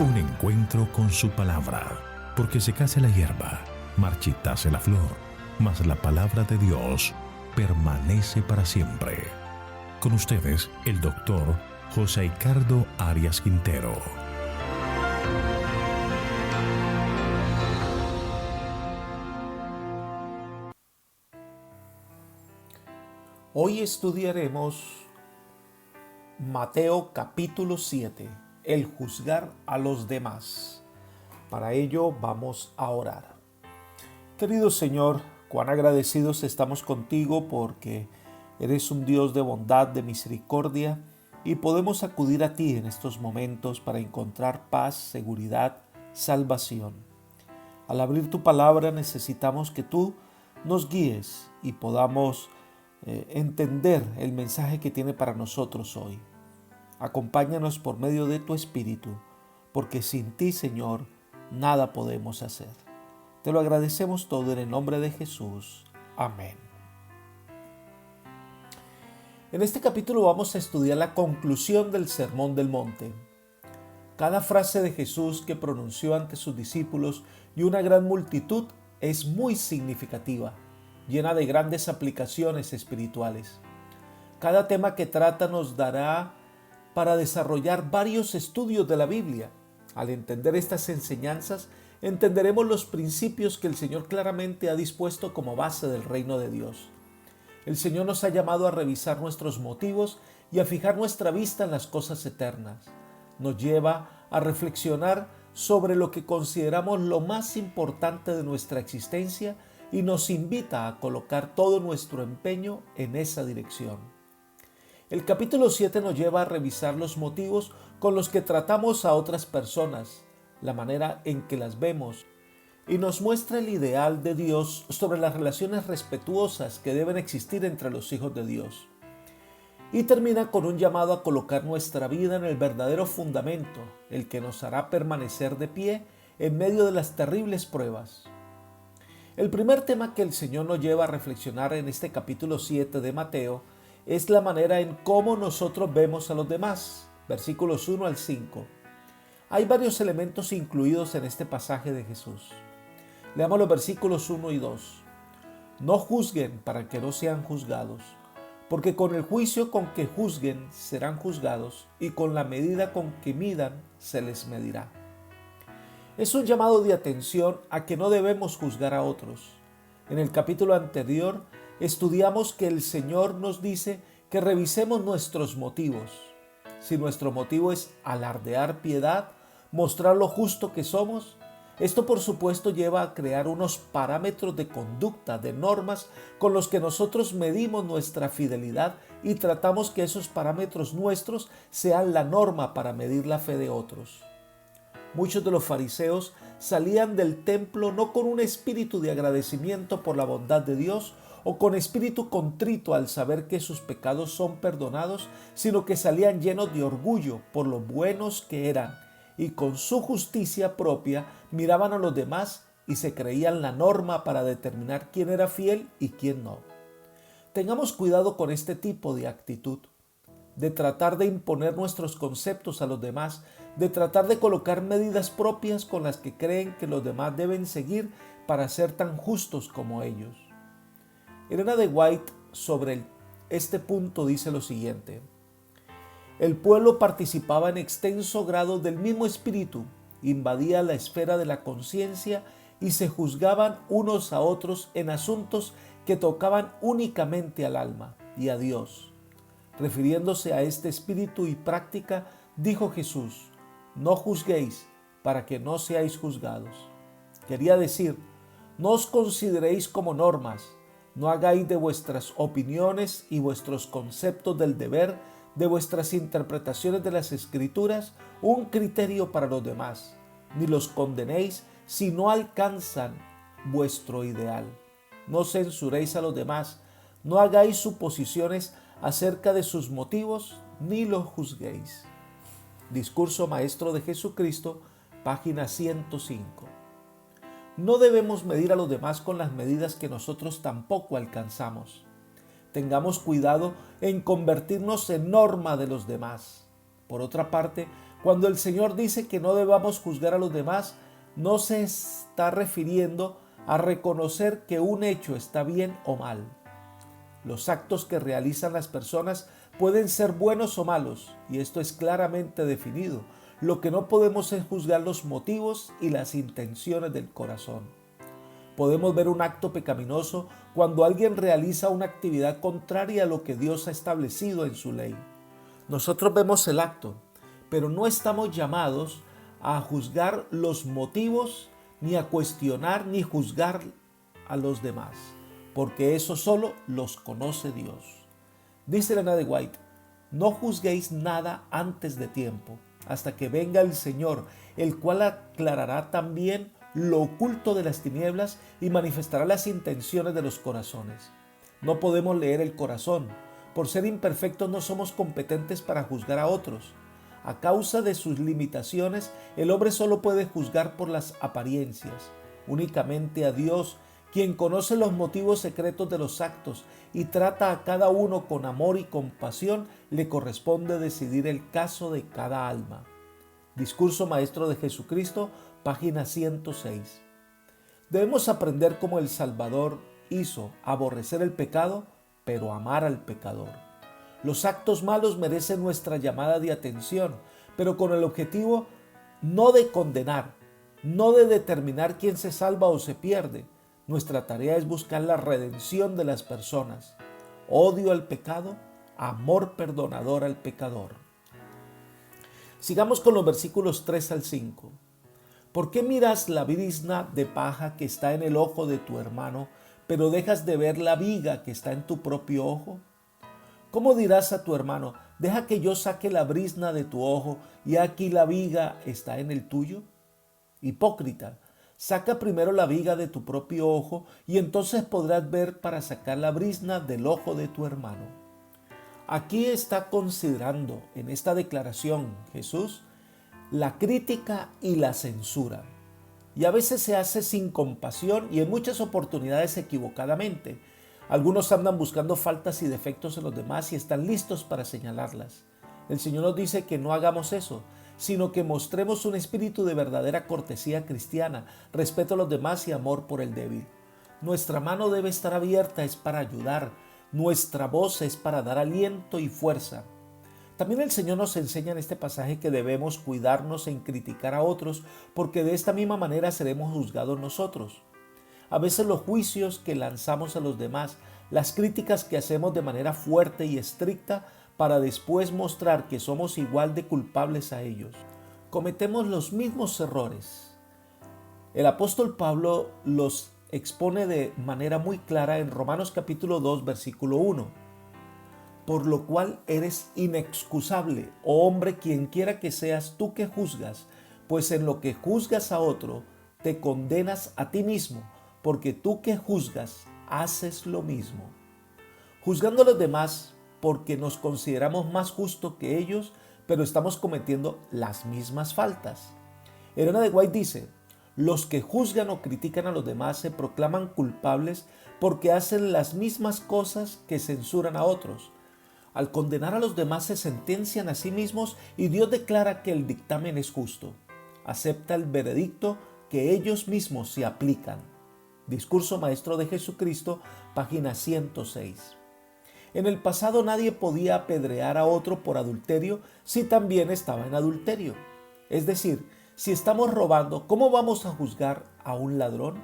Un encuentro con su palabra, porque secase la hierba, marchitase la flor, mas la palabra de Dios permanece para siempre. Con ustedes, el doctor José Ricardo Arias Quintero. Hoy estudiaremos Mateo capítulo 7, el juzgar a los demás. Para ello vamos a orar. Querido Señor, cuán agradecidos estamos contigo porque eres un Dios de bondad, de misericordia, y podemos acudir a ti en estos momentos para encontrar paz, seguridad, salvación. Al abrir tu palabra necesitamos que tú nos guíes y podamos entender el mensaje que tiene para nosotros hoy. Acompáñanos por medio de tu Espíritu, porque sin ti, Señor, nada podemos hacer. Te lo agradecemos todo en el nombre de Jesús. Amén. En este capítulo vamos a estudiar la conclusión del Sermón del Monte. Cada frase de Jesús que pronunció ante sus discípulos y una gran multitud es muy significativa, llena de grandes aplicaciones espirituales. Cada tema que trata nos dará para desarrollar varios estudios de la Biblia. Al entender estas enseñanzas, entenderemos los principios que el Señor claramente ha dispuesto como base del reino de Dios. El Señor nos ha llamado a revisar nuestros motivos y a fijar nuestra vista en las cosas eternas. Nos lleva a reflexionar sobre lo que consideramos lo más importante de nuestra existencia y nos invita a colocar todo nuestro empeño en esa dirección. El capítulo 7 nos lleva a revisar los motivos con los que tratamos a otras personas, la manera en que las vemos, y nos muestra el ideal de Dios sobre las relaciones respetuosas que deben existir entre los hijos de Dios. Y termina con un llamado a colocar nuestra vida en el verdadero fundamento, el que nos hará permanecer de pie en medio de las terribles pruebas. El primer tema que el Señor nos lleva a reflexionar en este capítulo 7 de Mateo es la manera en cómo nosotros vemos a los demás, versículos 1 al 5. Hay varios elementos incluidos en este pasaje de Jesús. Leamos los versículos 1 y 2. No juzguen para que no sean juzgados, porque con el juicio con que juzguen serán juzgados, y con la medida con que midan se les medirá. Es un llamado de atención a que no debemos juzgar a otros. En el capítulo anterior estudiamos que el Señor nos dice que revisemos nuestros motivos. Si nuestro motivo es alardear piedad, mostrar lo justo que somos, esto por supuesto lleva a crear unos parámetros de conducta, de normas con los que nosotros medimos nuestra fidelidad y tratamos que esos parámetros nuestros sean la norma para medir la fe de otros. Muchos de los fariseos salían del templo no con un espíritu de agradecimiento por la bondad de Dios o con espíritu contrito al saber que sus pecados son perdonados, sino que salían llenos de orgullo por lo buenos que eran y con su justicia propia miraban a los demás y se creían la norma para determinar quién era fiel y quién no. Tengamos cuidado con este tipo de actitud, de tratar de imponer nuestros conceptos a los demás, de tratar de colocar medidas propias con las que creen que los demás deben seguir para ser tan justos como ellos. Elena de White sobre este punto dice lo siguiente: el pueblo participaba en extenso grado del mismo espíritu, invadía la esfera de la conciencia y se juzgaban unos a otros en asuntos que tocaban únicamente al alma y a Dios. Refiriéndose a este espíritu y práctica, dijo Jesús: no juzguéis para que no seáis juzgados. Quería decir, no os consideréis como normas, no hagáis de vuestras opiniones y vuestros conceptos del deber, de vuestras interpretaciones de las Escrituras, un criterio para los demás, ni los condenéis si no alcanzan vuestro ideal. No censuréis a los demás, no hagáis suposiciones acerca de sus motivos, ni los juzguéis. Discurso Maestro de Jesucristo, página 105. No debemos medir a los demás con las medidas que nosotros tampoco alcanzamos. Tengamos cuidado en convertirnos en norma de los demás. Por otra parte, Cuando el Señor dice que no debamos juzgar a los demás, no se está refiriendo a reconocer que un hecho está bien o mal. Los actos que realizan las personas pueden ser buenos o malos, y esto es claramente definido. Lo que no podemos es juzgar los motivos y las intenciones del corazón. Podemos ver un acto pecaminoso cuando alguien realiza una actividad contraria a lo que Dios ha establecido en su ley. Nosotros vemos el acto, pero no estamos llamados a juzgar los motivos, ni a cuestionar ni juzgar a los demás, porque eso solo los conoce Dios. Dice Elena de White: no juzguéis nada antes de tiempo, hasta que venga el Señor, el cual aclarará también lo oculto de las tinieblas y manifestará las intenciones de los corazones. No podemos leer el corazón. Por ser imperfectos no somos competentes para juzgar a otros. A causa de sus limitaciones, el hombre solo puede juzgar por las apariencias. Únicamente a Dios, quien conoce los motivos secretos de los actos y trata a cada uno con amor y compasión, le corresponde decidir el caso de cada alma. Discurso Maestro de Jesucristo, página 106. Debemos aprender como el Salvador hizo: aborrecer el pecado, pero amar al pecador. Los actos malos merecen nuestra llamada de atención, pero con el objetivo no de condenar, no de determinar quién se salva o se pierde. Nuestra tarea es buscar la redención de las personas. Odio al pecado, amor perdonador al pecador. Sigamos con los versículos 3 al 5. ¿Por qué miras la brizna de paja que está en el ojo de tu hermano, pero dejas de ver la viga que está en tu propio ojo? ¿Cómo dirás a tu hermano: deja que yo saque la brizna de tu ojo, y aquí la viga está en el tuyo? Hipócrita, saca primero la viga de tu propio ojo, y entonces podrás ver para sacar la brizna del ojo de tu hermano. Aquí está considerando en esta declaración Jesús la crítica y la censura. Y a veces se hace sin compasión y en muchas oportunidades equivocadamente. Algunos andan buscando faltas y defectos en los demás y están listos para señalarlas. El Señor nos dice que no hagamos eso, sino que mostremos un espíritu de verdadera cortesía cristiana, respeto a los demás y amor por el débil. Nuestra mano debe estar abierta, es para ayudar. Nuestra voz es para dar aliento y fuerza. También el Señor nos enseña en este pasaje que debemos cuidarnos en criticar a otros, porque de esta misma manera seremos juzgados nosotros. A veces los juicios que lanzamos a los demás, las críticas que hacemos de manera fuerte y estricta para después mostrar que somos igual de culpables a ellos. Cometemos los mismos errores. El apóstol Pablo los expone de manera muy clara en Romanos capítulo 2, versículo 1. Por lo cual eres inexcusable, oh hombre, quien quiera que seas tú que juzgas, pues en lo que juzgas a otro, te condenas a ti mismo, porque tú que juzgas, haces lo mismo. Juzgando a los demás porque nos consideramos más justos que ellos, pero estamos cometiendo las mismas faltas. Elena de White dice: los que juzgan o critican a los demás se proclaman culpables porque hacen las mismas cosas que censuran a otros. Al condenar a los demás se sentencian a sí mismos y Dios declara que el dictamen es justo. Acepta el veredicto que ellos mismos se aplican. Discurso Maestro de Jesucristo, página 106. En el pasado nadie podía apedrear a otro por adulterio si también estaba en adulterio. Es decir, si estamos robando, ¿cómo vamos a juzgar a un ladrón?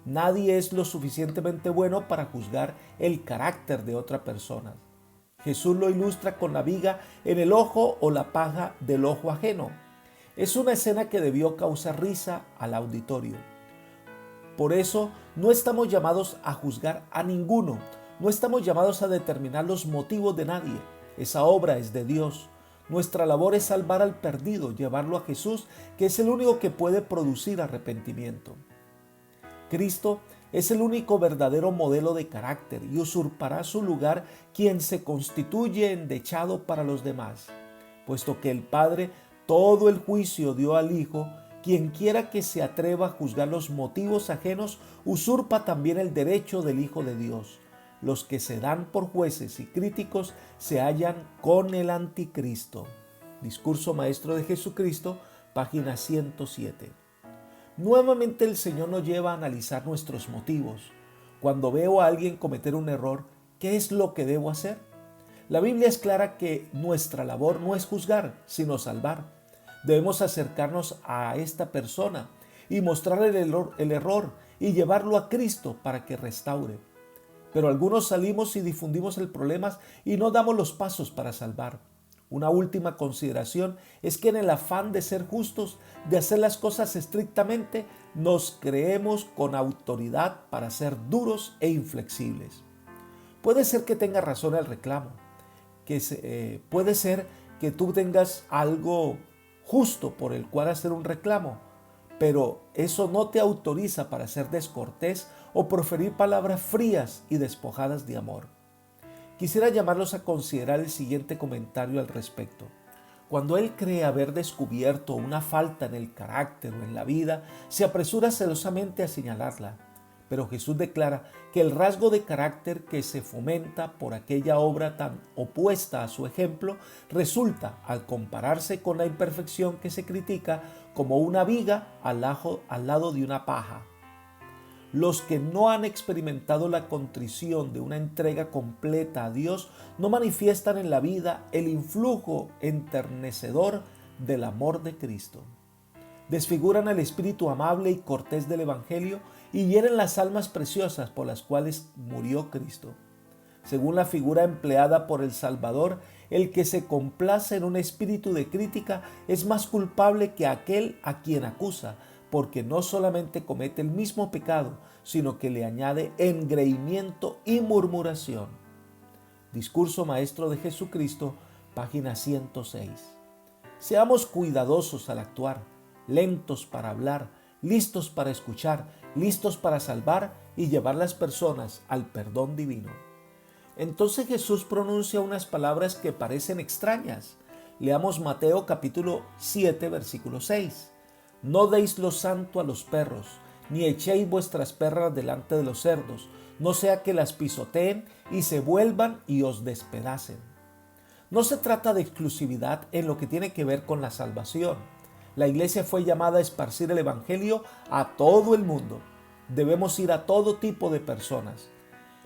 Nadie es lo suficientemente bueno para juzgar el carácter de otra persona. Jesús lo ilustra con la viga en el ojo o la paja del ojo ajeno. Es una escena que debió causar risa al auditorio. Por eso no estamos llamados a juzgar a ninguno, no estamos llamados a determinar los motivos de nadie. Esa obra es de Dios. Nuestra labor es salvar al perdido, llevarlo a Jesús, que es el único que puede producir arrepentimiento. Cristo es el único verdadero modelo de carácter y usurpará su lugar quien se constituye endechado para los demás. Puesto que el Padre todo el juicio dio al Hijo, quien quiera que se atreva a juzgar los motivos ajenos, usurpa también el derecho del Hijo de Dios. Los que se dan por jueces y críticos se hallan con el anticristo. Discurso Maestro de Jesucristo, página 107. Nuevamente el Señor nos lleva a analizar nuestros motivos. Cuando veo a alguien cometer un error, ¿qué es lo que debo hacer? La Biblia es clara que nuestra labor no es juzgar, sino salvar. Debemos acercarnos a esta persona y mostrarle el error y llevarlo a Cristo para que restaure. Pero algunos salimos y difundimos el problema y no damos los pasos para salvar. Una última consideración es que en el afán de ser justos, de hacer las cosas estrictamente, nos creemos con autoridad para ser duros e inflexibles. Puede ser que tenga razón el reclamo, puede ser que tú tengas algo justo por el cual hacer un reclamo, pero eso no te autoriza para ser descortés o proferir palabras frías y despojadas de amor. Quisiera llamarlos a considerar el siguiente comentario al respecto. Cuando él cree haber descubierto una falta en el carácter o en la vida, se apresura celosamente a señalarla. Pero Jesús declara que el rasgo de carácter que se fomenta por aquella obra tan opuesta a su ejemplo resulta, al compararse con la imperfección que se critica, como una viga al lado de una paja. Los que no han experimentado la contrición de una entrega completa a Dios no manifiestan en la vida el influjo enternecedor del amor de Cristo. Desfiguran el espíritu amable y cortés del Evangelio y hieren las almas preciosas por las cuales murió Cristo. Según la figura empleada por el Salvador, el que se complace en un espíritu de crítica es más culpable que aquel a quien acusa, porque no solamente comete el mismo pecado, sino que le añade engreimiento y murmuración. Discurso Maestro de Jesucristo, página 106. Seamos cuidadosos al actuar, lentos para hablar, listos para escuchar, listos para salvar y llevar las personas al perdón divino. Entonces Jesús pronuncia unas palabras que parecen extrañas. Leamos Mateo capítulo 7, versículo 6. No deis lo santo a los perros, ni echéis vuestras perras delante de los cerdos, no sea que las pisoteen y se vuelvan y os despedacen. No se trata de exclusividad en lo que tiene que ver con la salvación. La iglesia fue llamada a esparcir el evangelio a todo el mundo. Debemos ir a todo tipo de personas.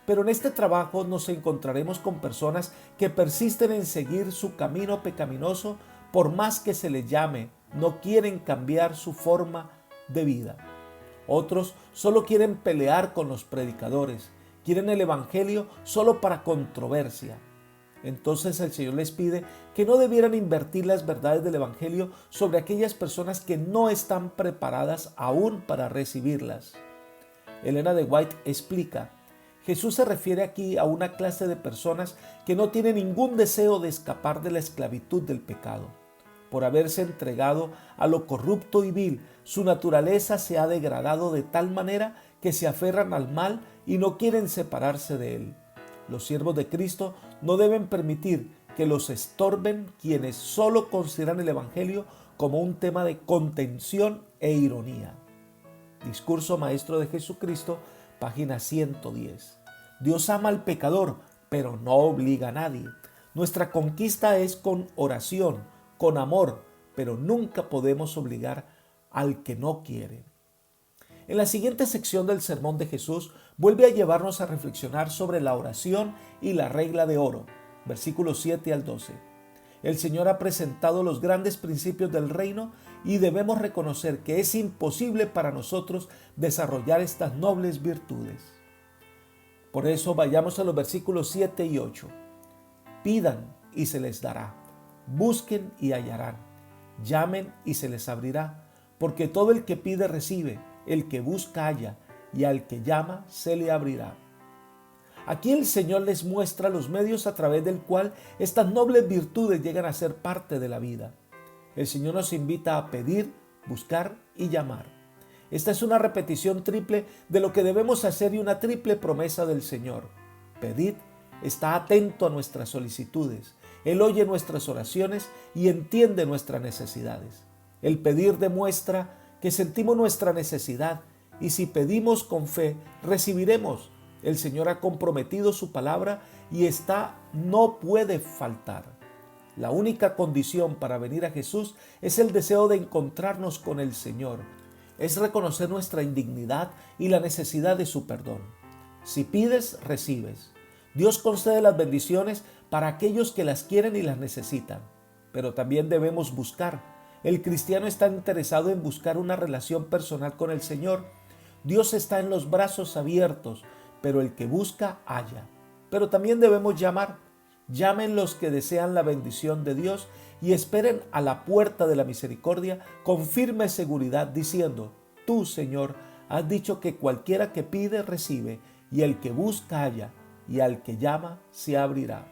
Pero en este trabajo nos encontraremos con personas que persisten en seguir su camino pecaminoso, por más que se les llame, no quieren cambiar su forma de vida. Otros solo quieren pelear con los predicadores, quieren el evangelio solo para controversia. Entonces el Señor les pide que no debieran invertir las verdades del evangelio sobre aquellas personas que no están preparadas aún para recibirlas. Elena de White explica: Jesús se refiere aquí a una clase de personas que no tienen ningún deseo de escapar de la esclavitud del pecado. Por haberse entregado a lo corrupto y vil, su naturaleza se ha degradado de tal manera que se aferran al mal y no quieren separarse de él. Los siervos de Cristo no deben permitir que los estorben quienes solo consideran el evangelio como un tema de contención e ironía. Discurso Maestro de Jesucristo, página 110. Dios ama al pecador, pero no obliga a nadie. Nuestra conquista es con oración, con amor, pero nunca podemos obligar al que no quiere. En la siguiente sección del sermón de Jesús vuelve a llevarnos a reflexionar sobre la oración y la regla de oro, versículos 7 al 12. El Señor ha presentado los grandes principios del reino y debemos reconocer que es imposible para nosotros desarrollar estas nobles virtudes. Por eso vayamos a los versículos 7 y 8. Pidan y se les dará. Busquen y hallarán. Llamen y se les abrirá. Porque todo el que pide recibe, el que busca halla, y al que llama se le abrirá. Aquí el Señor les muestra los medios a través del cual estas nobles virtudes llegan a ser parte de la vida. El Señor nos invita a pedir, buscar y llamar. Esta es una repetición triple de lo que debemos hacer y una triple promesa del Señor. Pedid, está atento a nuestras solicitudes. Él oye nuestras oraciones y entiende nuestras necesidades. El pedir demuestra que sentimos nuestra necesidad y si pedimos con fe, recibiremos. El Señor ha comprometido su palabra y esta no puede faltar. La única condición para venir a Jesús es el deseo de encontrarnos con el Señor. Es reconocer nuestra indignidad y la necesidad de su perdón. Si pides, recibes. Dios concede las bendiciones para aquellos que las quieren y las necesitan. Pero también debemos buscar. El cristiano está interesado en buscar una relación personal con el Señor. Dios está en los brazos abiertos, pero el que busca, halla. Pero también debemos llamar. Llamen los que desean la bendición de Dios y esperen a la puerta de la misericordia con firme seguridad, diciendo: Tú, Señor, has dicho que cualquiera que pide, recibe, y el que busca, halla, y al que llama, se abrirá.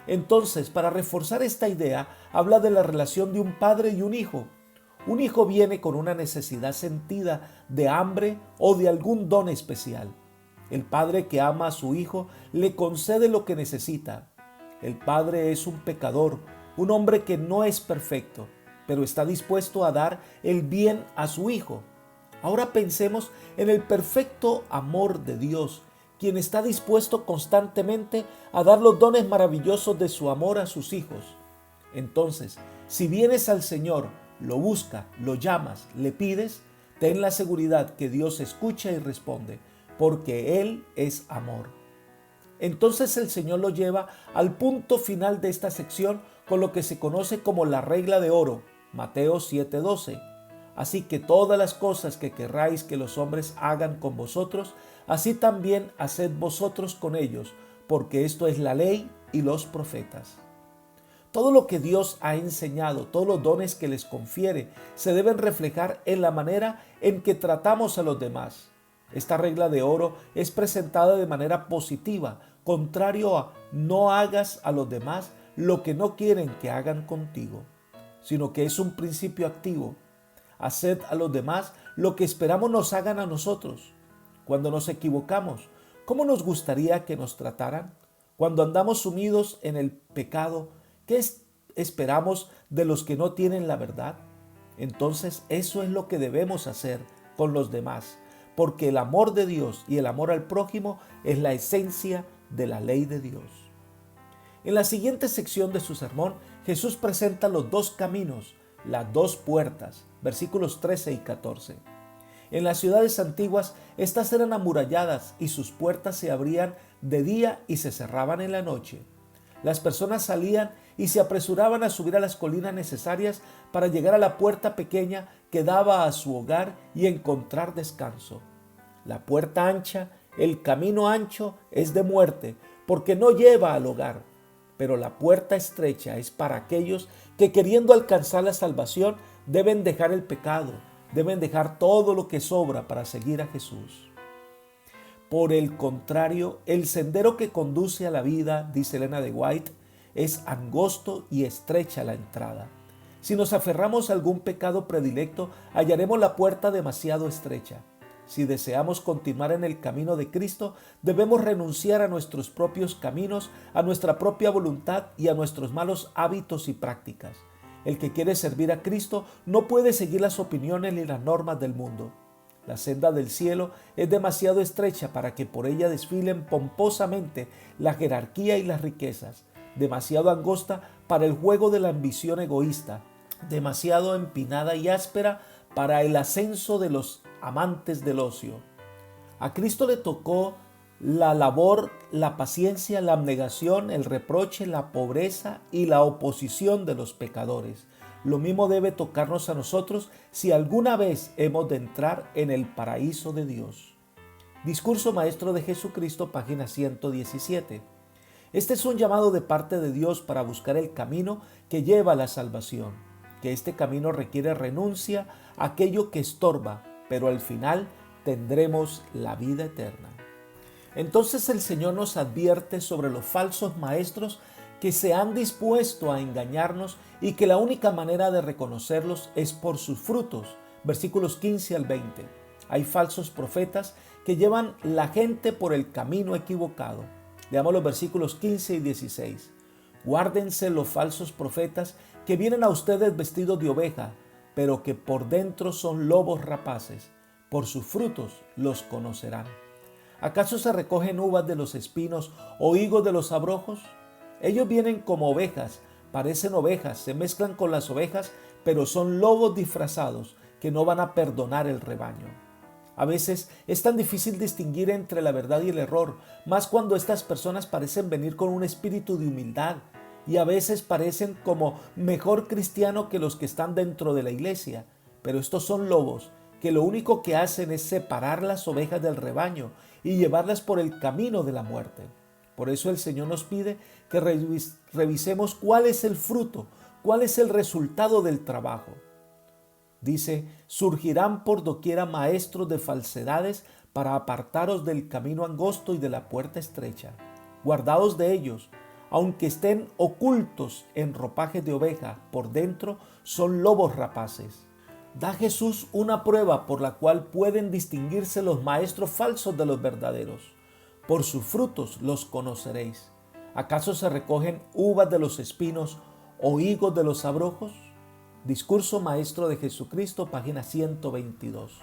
Entonces, para reforzar esta idea, habla de la relación de un padre y un hijo. Un hijo viene con una necesidad sentida de hambre o de algún don especial. El padre que ama a su hijo le concede lo que necesita. El padre es un pecador, un hombre que no es perfecto, pero está dispuesto a dar el bien a su hijo. Ahora pensemos en el perfecto amor de Dios, quien está dispuesto constantemente a dar los dones maravillosos de su amor a sus hijos. Entonces, si vienes al Señor, lo buscas, lo llamas, le pides, ten la seguridad que Dios escucha y responde, porque Él es amor. Entonces el Señor lo lleva al punto final de esta sección con lo que se conoce como la regla de oro, Mateo 7:12. Así que todas las cosas que querráis que los hombres hagan con vosotros, así también haced vosotros con ellos, porque esto es la ley y los profetas. Todo lo que Dios ha enseñado, todos los dones que les confiere, se deben reflejar en la manera en que tratamos a los demás. Esta regla de oro es presentada de manera positiva, contrario a no hagas a los demás lo que no quieren que hagan contigo, sino que es un principio activo. Haced a los demás lo que esperamos nos hagan a nosotros. Cuando nos equivocamos, ¿cómo nos gustaría que nos trataran? Cuando andamos sumidos en el pecado, ¿qué esperamos de los que no tienen la verdad? Entonces eso es lo que debemos hacer con los demás, porque el amor de Dios y el amor al prójimo es la esencia de la ley de Dios. En la siguiente sección de su sermón, Jesús presenta los dos caminos, las dos puertas, versículos 13 y 14. En las ciudades antiguas, estas eran amuralladas y sus puertas se abrían de día y se cerraban en la noche. Las personas salían y se apresuraban a subir a las colinas necesarias para llegar a la puerta pequeña que daba a su hogar y encontrar descanso. La puerta ancha, el camino ancho, es de muerte, porque no lleva al hogar. Pero la puerta estrecha es para aquellos que, queriendo alcanzar la salvación, deben dejar el pecado, deben dejar todo lo que sobra para seguir a Jesús. Por el contrario, el sendero que conduce a la vida, dice Elena de White, es angosto y estrecha la entrada. Si nos aferramos a algún pecado predilecto, hallaremos la puerta demasiado estrecha. Si deseamos continuar en el camino de Cristo, debemos renunciar a nuestros propios caminos, a nuestra propia voluntad y a nuestros malos hábitos y prácticas. El que quiere servir a Cristo no puede seguir las opiniones ni las normas del mundo. La senda del cielo es demasiado estrecha para que por ella desfilen pomposamente la jerarquía y las riquezas, demasiado angosta para el juego de la ambición egoísta, demasiado empinada y áspera para el ascenso de los amantes del ocio. A Cristo le tocó la labor, la paciencia, la abnegación, el reproche, la pobreza y la oposición de los pecadores. Lo mismo debe tocarnos a nosotros si alguna vez hemos de entrar en el paraíso de Dios. Discurso Maestro de Jesucristo, página 117. Este es un llamado de parte de Dios para buscar el camino que lleva a la salvación, que este camino requiere renuncia a aquello que estorba, pero al final tendremos la vida eterna. Entonces el Señor nos advierte sobre los falsos maestros que se han dispuesto a engañarnos y que la única manera de reconocerlos es por sus frutos. Versículos 15 al 20. Hay falsos profetas que llevan la gente por el camino equivocado. Leamos los versículos 15 y 16. Guárdense los falsos profetas que vienen a ustedes vestidos de oveja, pero que por dentro son lobos rapaces. Por sus frutos los conocerán. ¿Acaso se recogen uvas de los espinos o higos de los abrojos? Ellos vienen como ovejas, parecen ovejas, se mezclan con las ovejas, pero son lobos disfrazados que no van a perdonar el rebaño. A veces es tan difícil distinguir entre la verdad y el error, más cuando estas personas parecen venir con un espíritu de humildad y a veces parecen como mejor cristiano que los que están dentro de la iglesia. Pero estos son lobos que lo único que hacen es separar las ovejas del rebaño y llevarlas por el camino de la muerte. Por eso el Señor nos pide que revisemos cuál es el fruto, cuál es el resultado del trabajo. Dice, surgirán por doquiera maestros de falsedades para apartaros del camino angosto y de la puerta estrecha. Guardaos de ellos, aunque estén ocultos en ropajes de oveja, por dentro son lobos rapaces. Da Jesús una prueba por la cual pueden distinguirse los maestros falsos de los verdaderos. Por sus frutos los conoceréis. ¿Acaso se recogen uvas de los espinos o higos de los abrojos? Discurso Maestro de Jesucristo, página 122.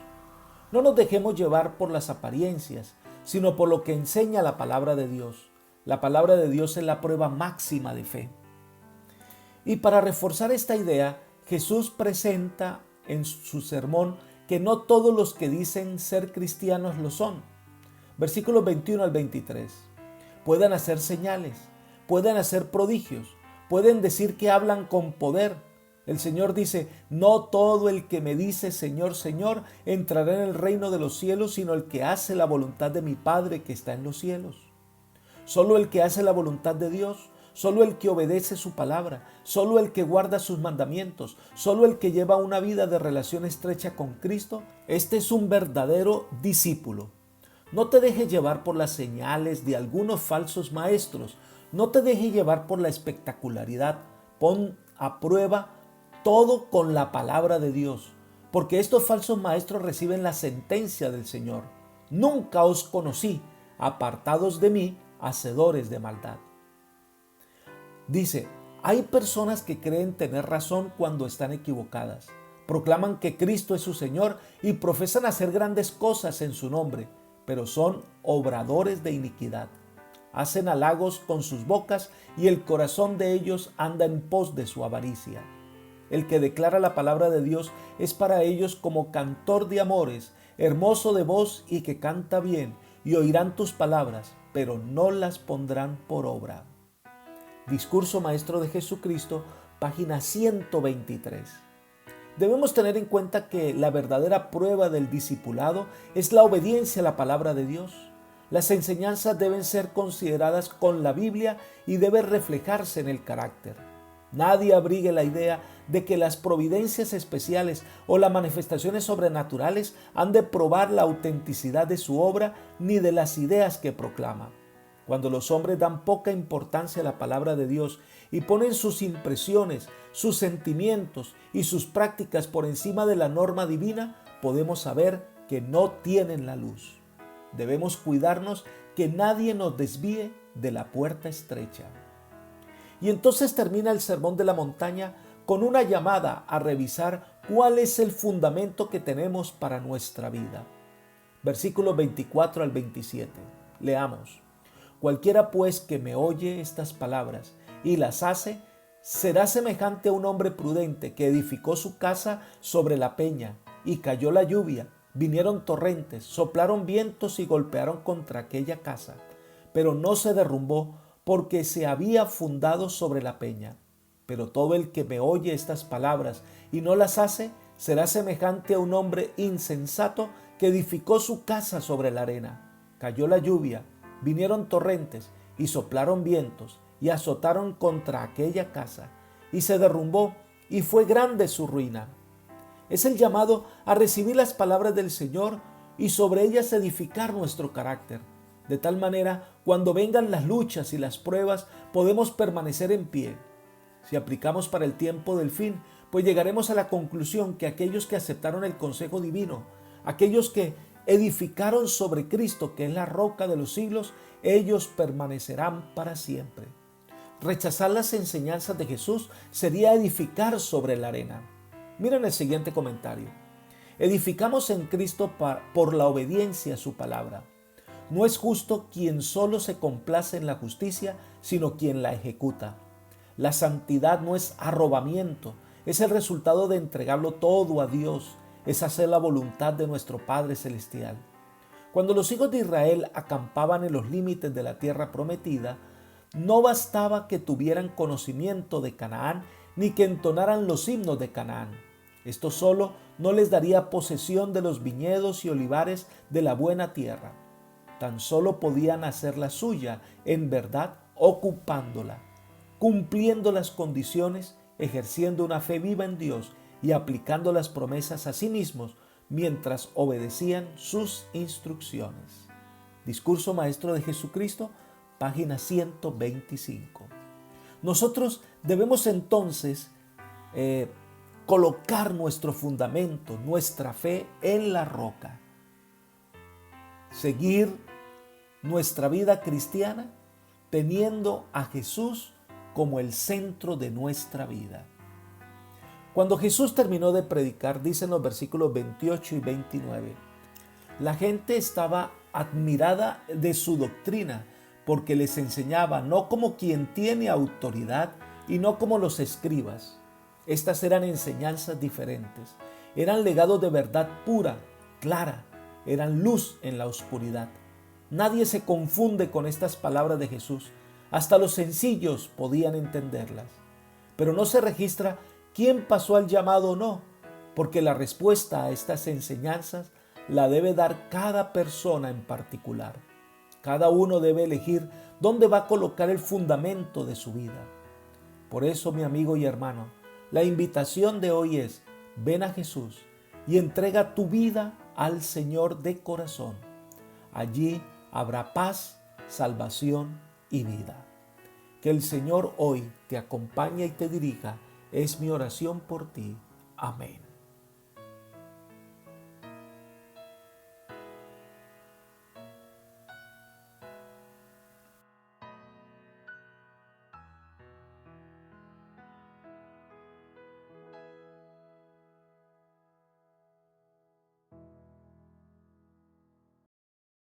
No nos dejemos llevar por las apariencias, sino por lo que enseña la palabra de Dios. La palabra de Dios es la prueba máxima de fe. Y para reforzar esta idea, Jesús presenta en su sermón que no todos los que dicen ser cristianos lo son. Versículos 21 al 23. Pueden hacer señales, pueden hacer prodigios, pueden decir que hablan con poder. El Señor dice, no todo el que me dice Señor, Señor, entrará en el reino de los cielos, sino el que hace la voluntad de mi Padre que está en los cielos. Solo el que hace la voluntad de Dios, solo el que obedece su palabra, solo el que guarda sus mandamientos, solo el que lleva una vida de relación estrecha con Cristo, este es un verdadero discípulo. No te dejes llevar por las señales de algunos falsos maestros, no te dejes llevar por la espectacularidad, pon a prueba todo con la palabra de Dios, porque estos falsos maestros reciben la sentencia del Señor. Nunca os conocí, apartados de mí, hacedores de maldad. Dice, hay personas que creen tener razón cuando están equivocadas. Proclaman que Cristo es su Señor y profesan hacer grandes cosas en su nombre, pero son obradores de iniquidad. Hacen halagos con sus bocas y el corazón de ellos anda en pos de su avaricia. El que declara la palabra de Dios es para ellos como cantor de amores, hermoso de voz y que canta bien, y oirán tus palabras, pero no las pondrán por obra. Discurso Maestro de Jesucristo, página 123. Debemos tener en cuenta que la verdadera prueba del discipulado es la obediencia a la palabra de Dios. Las enseñanzas deben ser consideradas con la Biblia y deben reflejarse en el carácter. Nadie abrigue la idea de que las providencias especiales o las manifestaciones sobrenaturales han de probar la autenticidad de su obra ni de las ideas que proclama. Cuando los hombres dan poca importancia a la palabra de Dios y ponen sus impresiones, sus sentimientos y sus prácticas por encima de la norma divina, podemos saber que no tienen la luz. Debemos cuidarnos que nadie nos desvíe de la puerta estrecha. Y entonces termina el Sermón de la Montaña con una llamada a revisar cuál es el fundamento que tenemos para nuestra vida. Versículos 24 al 27. Leamos. Cualquiera pues que me oye estas palabras y las hace, será semejante a un hombre prudente que edificó su casa sobre la peña, y cayó la lluvia, vinieron torrentes, soplaron vientos y golpearon contra aquella casa, pero no se derrumbó porque se había fundado sobre la peña. Pero todo el que me oye estas palabras y no las hace, será semejante a un hombre insensato que edificó su casa sobre la arena. Cayó la lluvia, vinieron torrentes y soplaron vientos y azotaron contra aquella casa, y se derrumbó, y fue grande su ruina. Es el llamado a recibir las palabras del Señor y sobre ellas edificar nuestro carácter. De tal manera, cuando vengan las luchas y las pruebas, podemos permanecer en pie. Si aplicamos para el tiempo del fin, pues llegaremos a la conclusión que aquellos que aceptaron el consejo divino, aquellos que edificaron sobre Cristo, que es la roca de los siglos, ellos permanecerán para siempre. Rechazar las enseñanzas de Jesús sería edificar sobre la arena. Miren el siguiente comentario. Edificamos en Cristo por la obediencia a su palabra. No es justo quien solo se complace en la justicia, sino quien la ejecuta. La santidad no es arrobamiento, es el resultado de entregarlo todo a Dios, es hacer la voluntad de nuestro Padre Celestial. Cuando los hijos de Israel acampaban en los límites de la tierra prometida, no bastaba que tuvieran conocimiento de Canaán ni que entonaran los himnos de Canaán. Esto solo no les daría posesión de los viñedos y olivares de la buena tierra. Tan solo podían hacerla suya, en verdad, ocupándola, cumpliendo las condiciones, ejerciendo una fe viva en Dios y aplicando las promesas a sí mismos mientras obedecían sus instrucciones. Discurso Maestro de Jesucristo, página 125. Nosotros debemos entonces colocar nuestro fundamento, nuestra fe en la roca. Seguir nuestra vida cristiana teniendo a Jesús como el centro de nuestra vida. Cuando Jesús terminó de predicar, dicen los versículos 28 y 29, la gente estaba admirada de su doctrina, porque les enseñaba no como quien tiene autoridad y no como los escribas. Estas eran enseñanzas diferentes, eran legados de verdad pura, clara, eran luz en la oscuridad. Nadie se confunde con estas palabras de Jesús, hasta los sencillos podían entenderlas. Pero no se registra quién pasó al llamado o no, porque la respuesta a estas enseñanzas la debe dar cada persona en particular. Cada uno debe elegir dónde va a colocar el fundamento de su vida. Por eso, mi amigo y hermano, la invitación de hoy es: ven a Jesús y entrega tu vida al Señor de corazón. Allí habrá paz, salvación y vida. Que el Señor hoy te acompañe y te dirija, es mi oración por ti. Amén.